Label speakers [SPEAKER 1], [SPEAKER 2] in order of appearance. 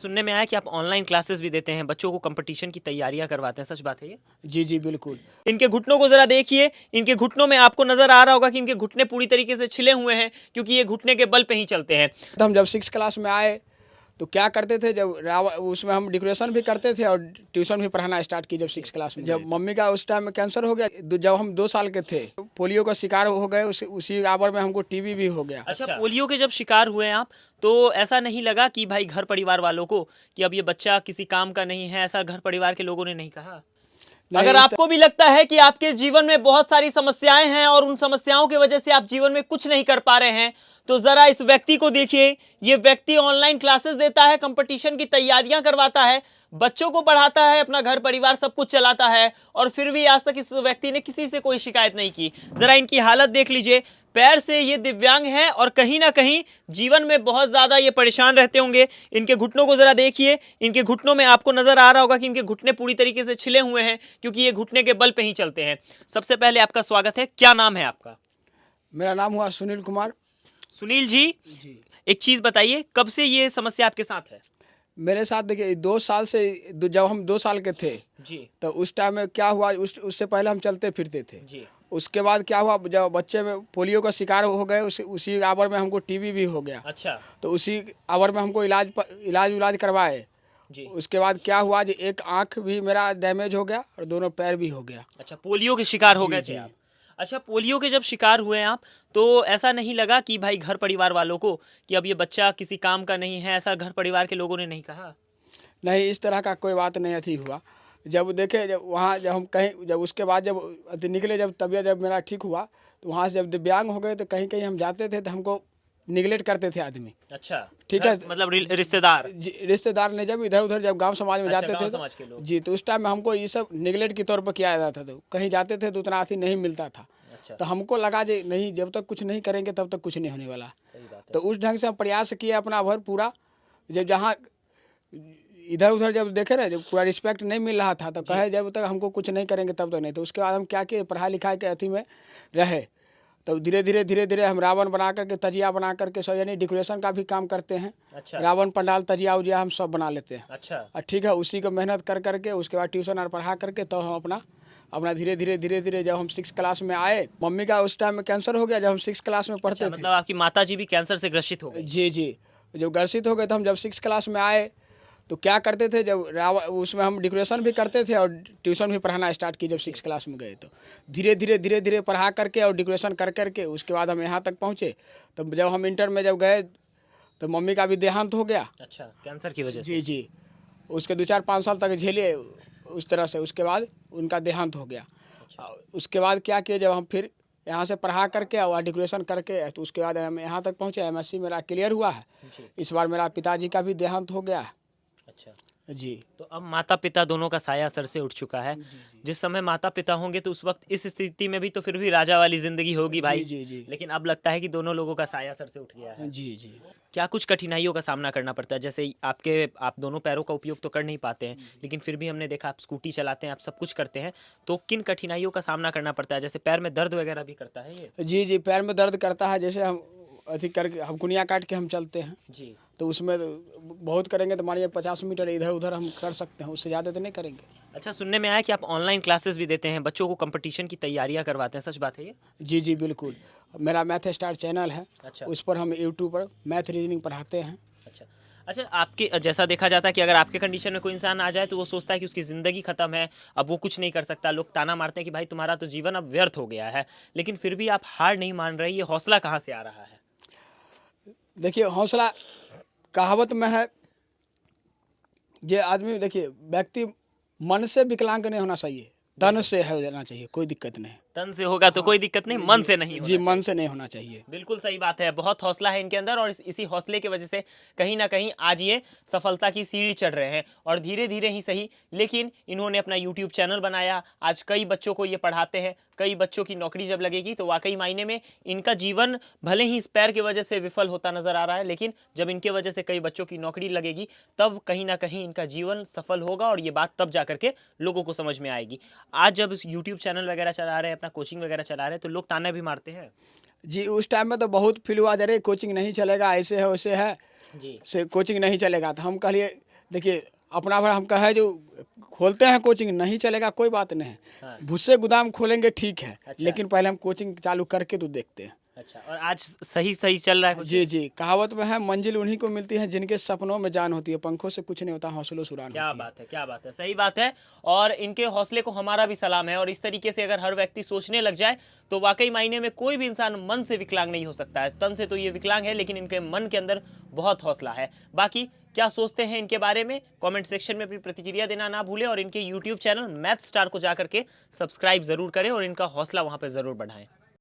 [SPEAKER 1] सुनने में आया कि आप ऑनलाइन क्लासेस भी देते हैं, बच्चों को कंपटीशन की तैयारियां करवाते हैं, सच बात है ये?
[SPEAKER 2] जी जी बिल्कुल।
[SPEAKER 1] इनके घुटनों को जरा देखिए, इनके घुटनों में आपको नजर आ रहा होगा कि इनके घुटने पूरी तरीके से छिले हुए हैं, क्योंकि ये घुटने के बल पे ही चलते हैं।
[SPEAKER 2] तो हम जब 6 क्लास में आए तो क्या करते थे, जब उसमें हम डेकोरेशन भी करते थे और ट्यूशन भी पढ़ाना स्टार्ट की जब 6 क्लास में। जब मम्मी का उस टाइम में कैंसर हो गया, जब हम 2 साल के थे, पोलियो का शिकार हो गए, उसी आवर में हमको टीबी भी हो गया।
[SPEAKER 1] अच्छा, पोलियो के जब शिकार हुए आप, तो ऐसा नहीं लगा कि भाई घर परिवार वालों को कि अब ये बच्चा किसी काम का नहीं है, ऐसा घर परिवार के लोगों ने नहीं कहा? अगर आपको भी लगता है कि आपके जीवन में बहुत सारी समस्याएं हैं और उन समस्याओं की वजह से आप जीवन में कुछ नहीं कर पा रहे हैं, तो जरा इस व्यक्ति को देखिए। ये व्यक्ति ऑनलाइन क्लासेस देता है, कंपटीशन की तैयारियां करवाता है, बच्चों को पढ़ाता है, अपना घर परिवार सब कुछ चलाता है, और फिर भी आज तक इस व्यक्ति ने किसी से कोई शिकायत नहीं की। जरा इनकी हालत देख लीजिए। पैर से ये दिव्यांग हैं और कहीं ना कहीं जीवन में बहुत ज्यादा ये परेशान रहते होंगे। इनके घुटनों को जरा देखिए, इनके घुटनों में आपको नजर आ रहा होगा कि इनके घुटने पूरी तरीके से छिले हुए हैं, क्योंकि ये घुटने के बल पे ही चलते हैं। सबसे पहले आपका स्वागत है, क्या नाम है आपका?
[SPEAKER 2] मेरा नाम हुआ सुनील कुमार।
[SPEAKER 1] सुनील जी, एक चीज बताइए, कब से ये समस्या आपके साथ है?
[SPEAKER 2] मेरे साथ देखिए 2 साल से, जब हम 2 साल के थे
[SPEAKER 1] जी
[SPEAKER 2] तो उस टाइम में क्या हुआ, उससे पहले हम चलते फिरते थे।
[SPEAKER 1] जी।
[SPEAKER 2] उसके बाद क्या हुआ, जब बच्चे में पोलियो का शिकार हो गए, उसी आवर में हमको टीबी भी हो गया।
[SPEAKER 1] अच्छा
[SPEAKER 2] तो उसी आवर में हमको इलाज करवाए।
[SPEAKER 1] जी।
[SPEAKER 2] उसके बाद क्या हुआ जी, एक आंख भी मेरा डैमेज हो गया और दोनों पैर भी हो गया।
[SPEAKER 1] अच्छा, पोलियो के शिकार हो
[SPEAKER 2] जी,
[SPEAKER 1] गए थे
[SPEAKER 2] जी।
[SPEAKER 1] आप? अच्छा, पोलियो के जब शिकार हुए आप, तो ऐसा नहीं लगा कि भाई घर परिवार वालों को कि अब ये बच्चा किसी काम का नहीं है, ऐसा घर परिवार के लोगों ने नहीं कहा?
[SPEAKER 2] नहीं, इस तरह का कोई बात नहीं अथी हुआ। जब देखे, जब वहाँ जब हम कहीं, जब उसके बाद जब अथी निकले, जब तबीयत जब मेरा ठीक हुआ, तो वहाँ से जब दिव्यांग हो गए तो कहीं कहीं हम जाते थे तो हमको निगलेक्ट करते थे आदमी।
[SPEAKER 1] अच्छा,
[SPEAKER 2] ठीक है,
[SPEAKER 1] मतलब रिश्तेदार?
[SPEAKER 2] रिश्तेदार ने जब इधर उधर जब गांव समाज में
[SPEAKER 1] अच्छा,
[SPEAKER 2] जाते
[SPEAKER 1] गांव
[SPEAKER 2] थे
[SPEAKER 1] समाज के
[SPEAKER 2] तो
[SPEAKER 1] लोग।
[SPEAKER 2] जी, तो उस टाइम में हमको ये सब निगलेक्ट के तौर पर किया जाता था। तो कहीं जाते थे तो उतना अथी नहीं मिलता था।
[SPEAKER 1] अच्छा,
[SPEAKER 2] तो हमको लगा जी नहीं, जब तक कुछ नहीं करेंगे तब तक कुछ नहीं होने वाला।
[SPEAKER 1] सही बात है।
[SPEAKER 2] तो उस ढंग से हम प्रयास किए अपना भर पूरा। जब जहाँ इधर उधर जब देखे ना, जब पूरा रिस्पेक्ट नहीं मिल रहा था, तो कहे जब तक हमको कुछ नहीं करेंगे तब तक नहीं। तो उसके बाद हम क्या किए, पढ़ाई लिखाई के अथी में रहे। तो धीरे धीरे हम रावण बना करके, तजिया बना करके सब, यानी डेकोरेशन का भी काम करते हैं।
[SPEAKER 1] अच्छा
[SPEAKER 2] रावण पंडाल तजिया उजिया हम सब बना लेते हैं।
[SPEAKER 1] अच्छा।
[SPEAKER 2] और ठीक है, उसी को मेहनत कर करके उसके बाद ट्यूशन और पढ़ा करके तो हम अपना अपना धीरे धीरे जब हम 6 क्लास में आए, मम्मी का उस टाइम में कैंसर हो गया जब हम 6 क्लास में
[SPEAKER 1] अच्छा,
[SPEAKER 2] पढ़ते थे।
[SPEAKER 1] मतलब आपकी माता जी भी कैंसर से ग्रसित हो गई?
[SPEAKER 2] जी जी। जब ग्रसित हो गए तो हम जब 6 क्लास में आए तो क्या करते थे, जब उसमें हम डेकोरेशन भी करते थे और ट्यूशन भी पढ़ाना स्टार्ट की जब 6 क्लास में गए। तो धीरे धीरे पढ़ा करके और डेकोरेशन कर करके उसके बाद हम यहाँ तक पहुँचे। तो जब हम इंटर में जब गए तो मम्मी का भी देहांत हो गया।
[SPEAKER 1] अच्छा, कैंसर की वजह से?
[SPEAKER 2] जी जी। उसके 2 4 5 साल तक झेले उस तरह से, उसके बाद उनका देहांत हो गया। उसके बाद क्या किए, जब हम फिर यहाँ से पढ़ा करके और डेकोरेशन करके, तो उसके बाद हम यहाँ तक पहुँचे। एमएससी मेरा क्लियर हुआ है।
[SPEAKER 1] जी।
[SPEAKER 2] इस बार मेरा पिताजी का भी देहांत हो गया है।
[SPEAKER 1] अच्छा,
[SPEAKER 2] जी।
[SPEAKER 1] तो अब माता पिता दोनों का साया सर से उठ चुका है। जिस समय माता पिता होंगे तो उस वक्त इस स्थिति में भी तो फिर भी राजा वाली जिंदगी होगी भाई।
[SPEAKER 2] जी जी।
[SPEAKER 1] लेकिन अब लगता है कि दोनों लोगों का साया सर से उठ गया है।
[SPEAKER 2] जी जी।
[SPEAKER 1] क्या कुछ कठिनाइयों का सामना करना पड़ता है? जैसे आप दोनों पैरों का उपयोग तो कर नहीं पाते हैं, लेकिन फिर भी हमने देखा आप स्कूटी चलाते हैं, आप सब कुछ करते हैं, तो किन कठिनाइयों का सामना करना पड़ता है? जैसे पैर में दर्द वगैरह भी करता है ये?
[SPEAKER 2] जी जी, पैर में दर्द करता है। जैसे हम अथी करके हम कुनिया काट के हम चलते हैं,
[SPEAKER 1] जी।
[SPEAKER 2] तो उसमें तो बहुत करेंगे तो मानिए 50 मीटर इधर उधर हम कर सकते हैं, उससे ज़्यादा तो नहीं करेंगे।
[SPEAKER 1] अच्छा, सुनने में आया कि आप ऑनलाइन क्लासेस भी देते हैं, बच्चों को कंपटीशन की तैयारियां करवाते हैं, सच बात है ये?
[SPEAKER 2] जी जी बिल्कुल। मेरा मैथ स्टार चैनल है।
[SPEAKER 1] अच्छा।
[SPEAKER 2] उस पर हम यूट्यूब पर मैथ रीजनिंग पढ़ाते हैं।
[SPEAKER 1] अच्छा। अच्छा, आपके जैसा देखा जाता है कि अगर आपके कंडीशन में कोई इंसान आ जाए तो वो सोचता है कि उसकी ज़िंदगी ख़त्म है, अब वो कुछ नहीं कर सकता। लोग ताना मारते हैं कि भाई तुम्हारा तो जीवन अब व्यर्थ हो गया है, लेकिन फिर भी आप हार नहीं मान रहे। ये हौसला कहाँ से आ रहा है?
[SPEAKER 2] देखिए, हौसला कहावत में है, ये आदमी देखिए, व्यक्ति मन से विकलांग नहीं होना चाहिए, तन से हो जाना चाहिए, कोई दिक्कत नहीं।
[SPEAKER 1] तन से होगा तो कोई दिक्कत नहीं, मन से नहीं होना
[SPEAKER 2] जी,
[SPEAKER 1] चाहिए।
[SPEAKER 2] मन से नहीं होना चाहिए।
[SPEAKER 1] बिल्कुल सही बात है। बहुत हौसला है इनके अंदर, और इसी हौसले की वजह से कहीं ना कहीं आज ये सफलता की सीढ़ी चढ़ रहे हैं, और धीरे धीरे ही सही, लेकिन इन्होंने अपना यूट्यूब चैनल बनाया। आज कई बच्चों को ये पढ़ाते हैं, कई बच्चों की नौकरी जब लगेगी तो वाकई मायने में इनका जीवन भले ही इस पैर की वजह से विफल होता नजर आ रहा है, लेकिन जब इनके वजह से कई बच्चों की नौकरी लगेगी तब कहीं ना कहीं इनका जीवन सफल होगा, और ये बात तब जा करके लोगों को समझ में आएगी। आज जब यूट्यूब चैनल वगैरह चला रहे हैं, अपना कोचिंग वगैरह चला रहे हैं, तो लोग ताना भी मारते हैं।
[SPEAKER 2] जी, उस टाइम में तो बहुत फील हुआ, अरे कोचिंग नहीं चलेगा, ऐसे है वैसे है,
[SPEAKER 1] जी
[SPEAKER 2] से कोचिंग नहीं चलेगा। तो हम कहलिए देखिए अपना भर हम कहे जो खोलते हैं कोचिंग, नहीं चलेगा कोई बात नहीं,
[SPEAKER 1] हाँ।
[SPEAKER 2] भुस्से गोदाम खोलेंगे ठीक है,
[SPEAKER 1] अच्छा।
[SPEAKER 2] लेकिन पहले हम कोचिंग चालू करके तो देखते हैं।
[SPEAKER 1] अच्छा, और आज सही सही चल रहा है कुछ?
[SPEAKER 2] जी जी, कहावत में है मंजिल उन्हीं को मिलती है जिनके सपनों में जान होती है, पंखों से कुछ नहीं होता, हौसलों से उड़ान
[SPEAKER 1] क्या
[SPEAKER 2] होती है।
[SPEAKER 1] बात है, क्या बात है, सही बात है। और इनके हौसले को हमारा भी सलाम है। और इस तरीके से अगर हर व्यक्ति सोचने लग जाए तो वाकई मायने में कोई भी इंसान मन से विकलांग नहीं हो सकता है। तन से तो ये विकलांग है, लेकिन इनके मन के अंदर बहुत हौसला है। बाकी क्या सोचते हैं इनके बारे में कमेंट सेक्शन में अपनी प्रतिक्रिया देना ना भूलें, और इनके यूट्यूब चैनल मैथ स्टार को जाकर के सब्सक्राइब जरूर करें और इनका हौसला वहां पर जरूर बढ़ाएं।